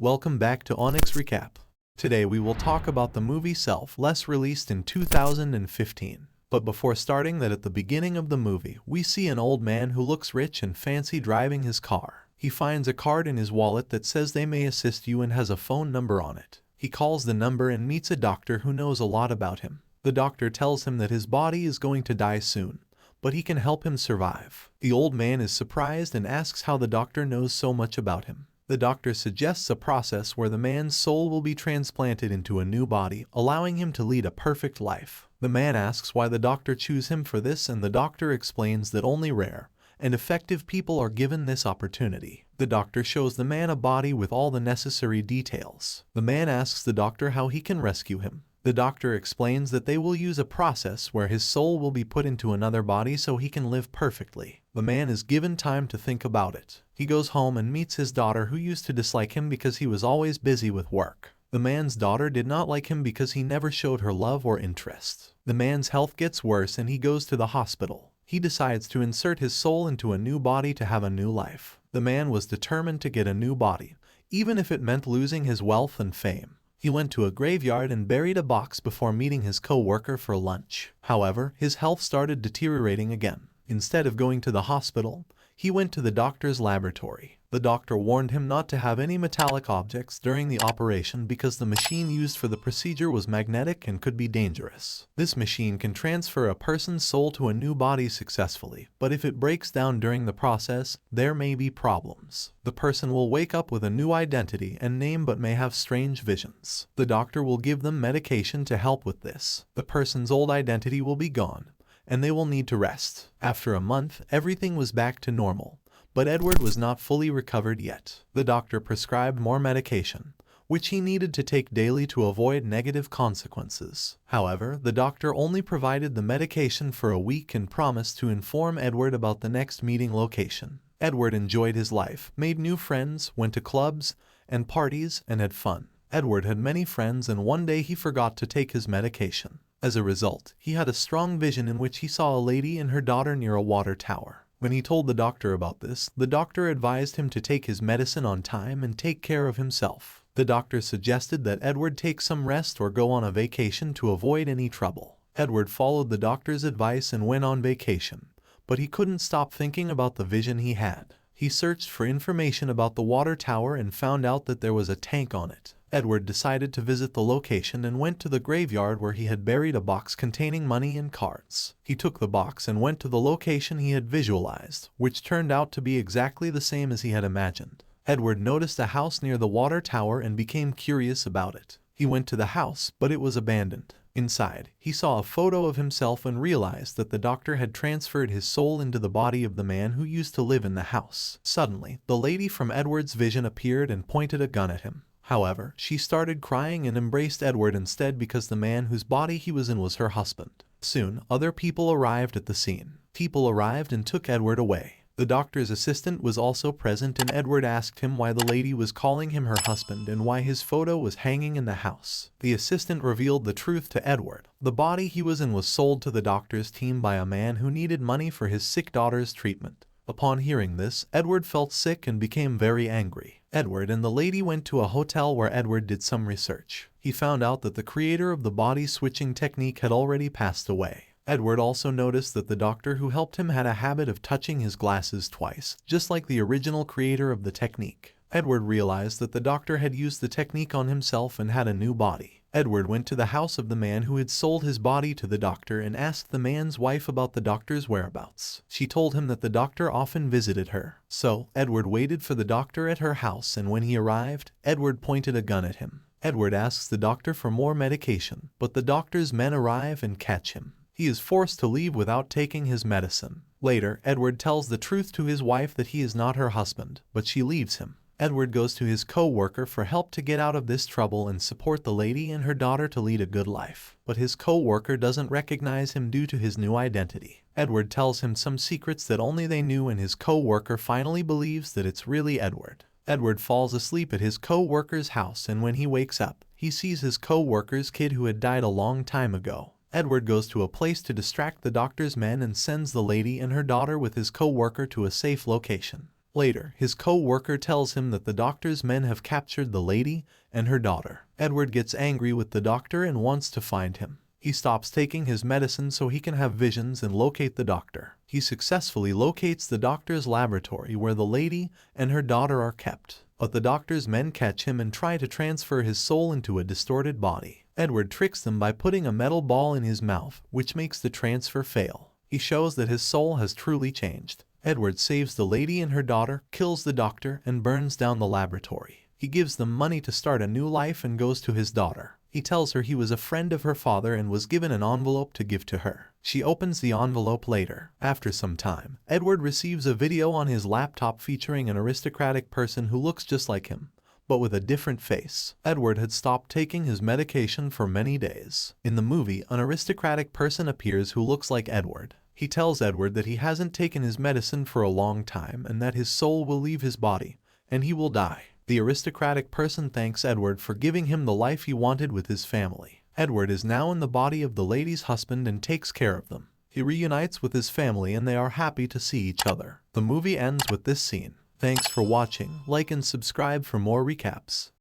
welcome back to Onyx Recap. Today we will talk about the movie Selfless, released in 2015. But before starting that, at the beginning of the movie, we see an old man who looks rich and fancy driving his car. He finds a card in his wallet that says they may assist you and has a phone number on it. He calls the number and meets a doctor who knows a lot about him. The doctor tells him that his body is going to die soon, but he can help him survive. The old man is surprised and asks how the doctor knows so much about him. The doctor suggests a process where the man's soul will be transplanted into a new body, allowing him to lead a perfect life. The man asks why the doctor chose him for this, and the doctor explains that only rare and effective people are given this opportunity. The doctor shows the man a body with all the necessary details. The man asks the doctor how he can rescue him. The doctor explains that they will use a process where his soul will be put into another body so he can live perfectly. The man is given time to think about it. He goes home and meets his daughter, who used to dislike him because he was always busy with work. The man's daughter did not like him because he never showed her love or interest. The man's health gets worse and he goes to the hospital. He decides to insert his soul into a new body to have a new life. The man was determined to get a new body, even if it meant losing his wealth and fame. He went to a graveyard and buried a box before meeting his co-worker for lunch. However, his health started deteriorating again. Instead of going to the hospital, he went to the doctor's laboratory. The doctor warned him not to have any metallic objects during the operation because the machine used for the procedure was magnetic and could be dangerous. This machine can transfer a person's soul to a new body successfully, but if it breaks down during the process, there may be problems. The person will wake up with a new identity and name but may have strange visions. The doctor will give them medication to help with this. The person's old identity will be gone, and they will need to rest. After a month, everything was back to normal, but Edward was not fully recovered yet. The doctor prescribed more medication, which he needed to take daily to avoid negative consequences. However, the doctor only provided the medication for a week and promised to inform Edward about the next meeting location. Edward enjoyed his life, made new friends, went to clubs and parties, and had fun. Edward had many friends, and one day he forgot to take his medication. As a result, he had a strong vision in which he saw a lady and her daughter near a water tower. When he told the doctor about this, the doctor advised him to take his medicine on time and take care of himself. The doctor suggested that Edward take some rest or go on a vacation to avoid any trouble. Edward followed the doctor's advice and went on vacation, but he couldn't stop thinking about the vision he had. He searched for information about the water tower and found out that there was a tank on it. Edward decided to visit the location and went to the graveyard where he had buried a box containing money and cards. He took the box and went to the location he had visualized, which turned out to be exactly the same as he had imagined. Edward noticed a house near the water tower and became curious about it. He went to the house, but it was abandoned. Inside, he saw a photo of himself and realized that the doctor had transferred his soul into the body of the man who used to live in the house. Suddenly, the lady from Edward's vision appeared and pointed a gun at him. However, she started crying and embraced Edward instead because the man whose body he was in was her husband. Soon, other people arrived at the scene. People arrived and took Edward away. The doctor's assistant was also present, and Edward asked him why the lady was calling him her husband and why his photo was hanging in the house. The assistant revealed the truth to Edward. The body he was in was sold to the doctor's team by a man who needed money for his sick daughter's treatment. Upon hearing this, Edward felt sick and became very angry. Edward and the lady went to a hotel where Edward did some research. He found out that the creator of the body switching technique had already passed away. Edward also noticed that the doctor who helped him had a habit of touching his glasses twice, just like the original creator of the technique. Edward realized that the doctor had used the technique on himself and had a new body. Edward went to the house of the man who had sold his body to the doctor and asked the man's wife about the doctor's whereabouts. She told him that the doctor often visited her. So, Edward waited for the doctor at her house, and when he arrived, Edward pointed a gun at him. Edward asks the doctor for more medication, but the doctor's men arrive and catch him. He is forced to leave without taking his medicine. Later, Edward tells the truth to his wife that he is not her husband, but she leaves him. Edward goes to his co-worker for help to get out of this trouble and support the lady and her daughter to lead a good life. But his co-worker doesn't recognize him due to his new identity. Edward tells him some secrets that only they knew, and his co-worker finally believes that it's really Edward. Edward falls asleep at his co-worker's house, and when he wakes up, he sees his co-worker's kid who had died a long time ago. Edward goes to a place to distract the doctor's men and sends the lady and her daughter with his co-worker to a safe location. Later, his co-worker tells him that the doctor's men have captured the lady and her daughter. Edward gets angry with the doctor and wants to find him. He stops taking his medicine so he can have visions and locate the doctor. He successfully locates the doctor's laboratory where the lady and her daughter are kept. But the doctor's men catch him and try to transfer his soul into a distorted body. Edward tricks them by putting a metal ball in his mouth, which makes the transfer fail. He shows that his soul has truly changed. Edward saves the lady and her daughter, kills the doctor, and burns down the laboratory. He gives them money to start a new life and goes to his daughter. He tells her he was a friend of her father and was given an envelope to give to her. She opens the envelope later. After some time, Edward receives a video on his laptop featuring an aristocratic person who looks just like him, but with a different face. Edward had stopped taking his medication for many days. In the movie, an aristocratic person appears who looks like Edward. He tells Edward that he hasn't taken his medicine for a long time and that his soul will leave his body, and he will die. The aristocratic person thanks Edward for giving him the life he wanted with his family. Edward is now in the body of the lady's husband and takes care of them. He reunites with his family and they are happy to see each other. The movie ends with this scene. Thanks for watching, like and subscribe for more recaps.